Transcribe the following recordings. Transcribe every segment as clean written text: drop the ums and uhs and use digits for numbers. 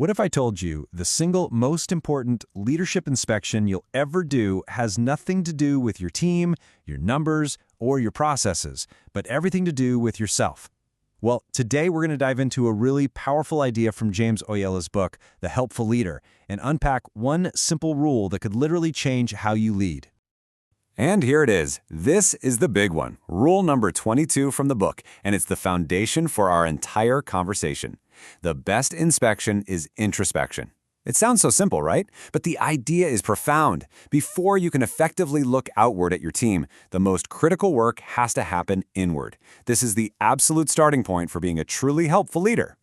What if I told you the single most important leadership inspection you'll ever do has nothing to do with your team, your numbers, or your processes, but everything to do with yourself? Well, today we're going to dive into a really powerful idea from James Oyola's book, The Helpful Leader, and unpack one simple rule that could literally change how you lead. And here it is. This is the big one, rule number 22 from the book, and it's the foundation for our entire conversation. The best inspection is introspection. It sounds so simple, right? But the idea is profound. Before you can effectively look outward at your team, the most critical work has to happen inward. This is the absolute starting point for being a truly helpful leader.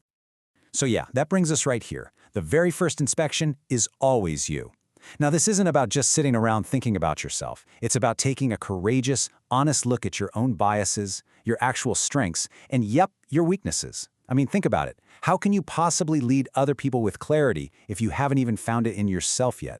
So yeah, that brings us right here. The very first inspection is always you. Now, this isn't about just sitting around thinking about yourself. It's about taking a courageous, honest look at your own biases, your actual strengths, and yep, your weaknesses. I mean, think about it. How can you possibly lead other people with clarity if you haven't even found it in yourself yet?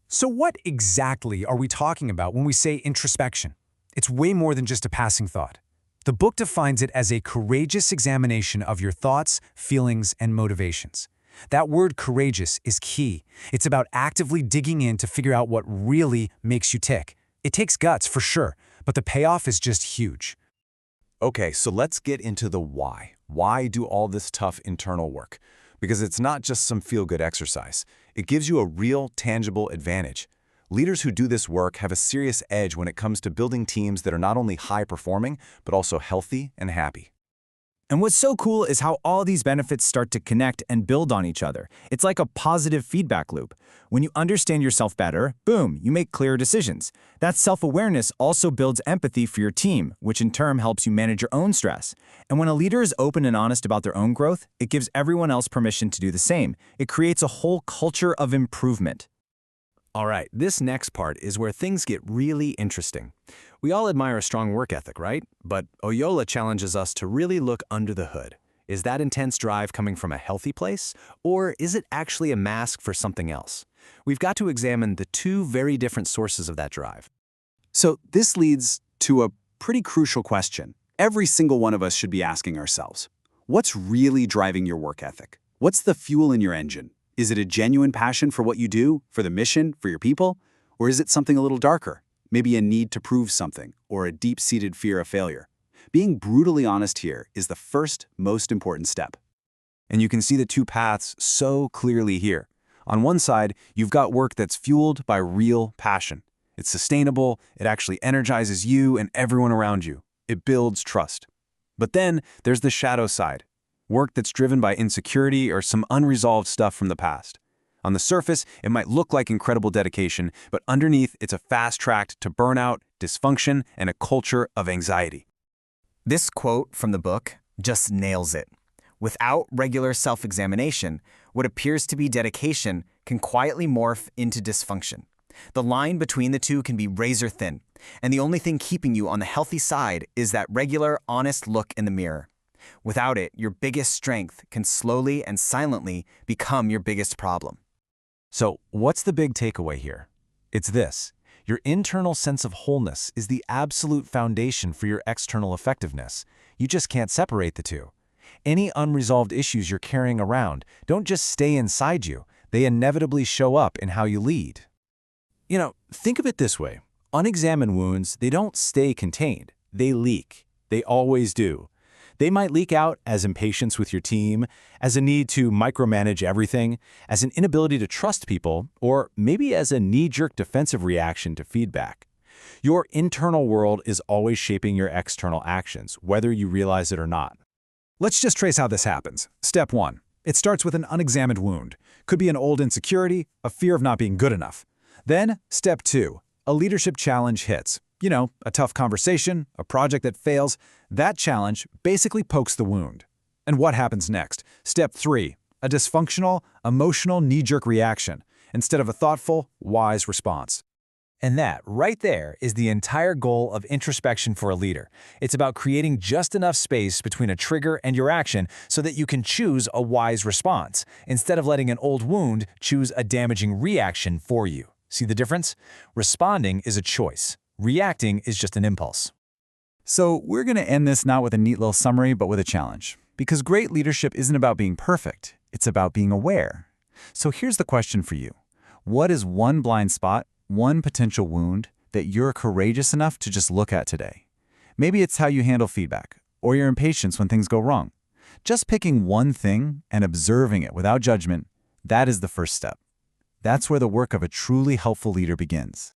So what exactly are we talking about when we say introspection? It's way more than just a passing thought. The book defines it as a courageous examination of your thoughts, feelings, and motivations. That word courageous is key. It's about actively digging in to figure out what really makes you tick. It takes guts for sure, but the payoff is just huge. Okay, so let's get into the why. Why do all this tough internal work? Because it's not just some feel-good exercise. It gives you a real, tangible advantage. Leaders who do this work have a serious edge when it comes to building teams that are not only high-performing, but also healthy and happy. And what's so cool is how all these benefits start to connect and build on each other. It's like a positive feedback loop. When you understand yourself better, boom, you make clearer decisions. That self-awareness also builds empathy for your team, which in turn helps you manage your own stress. And when a leader is open and honest about their own growth, it gives everyone else permission to do the same. It creates a whole culture of improvement. All right, this next part is where things get really interesting. We all admire a strong work ethic, right? But Oyola challenges us to really look under the hood. Is that intense drive coming from a healthy place, or is it actually a mask for something else? We've got to examine the two very different sources of that drive. So this leads to a pretty crucial question. Every single one of us should be asking ourselves, what's really driving your work ethic? What's the fuel in your engine? Is it a genuine passion for what you do, for the mission, for your people? Or is it something a little darker? Maybe a need to prove something, or a deep-seated fear of failure. Being brutally honest here is the first, most important step. And you can see the two paths so clearly here. On one side, you've got work that's fueled by real passion. It's sustainable, it actually energizes you and everyone around you. It builds trust. But then there's the shadow side. Work that's driven by insecurity or some unresolved stuff from the past. On the surface, it might look like incredible dedication, but underneath, it's a fast track to burnout, dysfunction, and a culture of anxiety. This quote from the book just nails it. Without regular self-examination, what appears to be dedication can quietly morph into dysfunction. The line between the two can be razor thin, and the only thing keeping you on the healthy side is that regular, honest look in the mirror. Without it, your biggest strength can slowly and silently become your biggest problem. So, what's the big takeaway here? It's this. Your internal sense of wholeness is the absolute foundation for your external effectiveness. You just can't separate the two. Any unresolved issues you're carrying around don't just stay inside you. They inevitably show up in how you lead. Think of it this way. Unexamined wounds, they don't stay contained. They leak. They always do. They might leak out as impatience with your team, as a need to micromanage everything, as an inability to trust people, or maybe as a knee-jerk defensive reaction to feedback. Your internal world is always shaping your external actions, whether you realize it or not. Let's just trace how this happens. Step 1. It starts with an unexamined wound. Could be an old insecurity, a fear of not being good enough. Then, step 2. A leadership challenge hits. A tough conversation, a project that fails. That challenge basically pokes the wound. And what happens next? Step 3. A dysfunctional, emotional knee-jerk reaction, instead of a thoughtful, wise response. And that, right there, is the entire goal of introspection for a leader. It's about creating just enough space between a trigger and your action so that you can choose a wise response, instead of letting an old wound choose a damaging reaction for you. See the difference? Responding is a choice. Reacting is just an impulse. So we're going to end this not with a neat little summary, but with a challenge. Because great leadership isn't about being perfect. It's about being aware. So here's the question for you. What is one blind spot, one potential wound that you're courageous enough to just look at today? Maybe it's how you handle feedback, or your impatience when things go wrong. Just picking one thing and observing it without judgment, that is the first step. That's where the work of a truly helpful leader begins.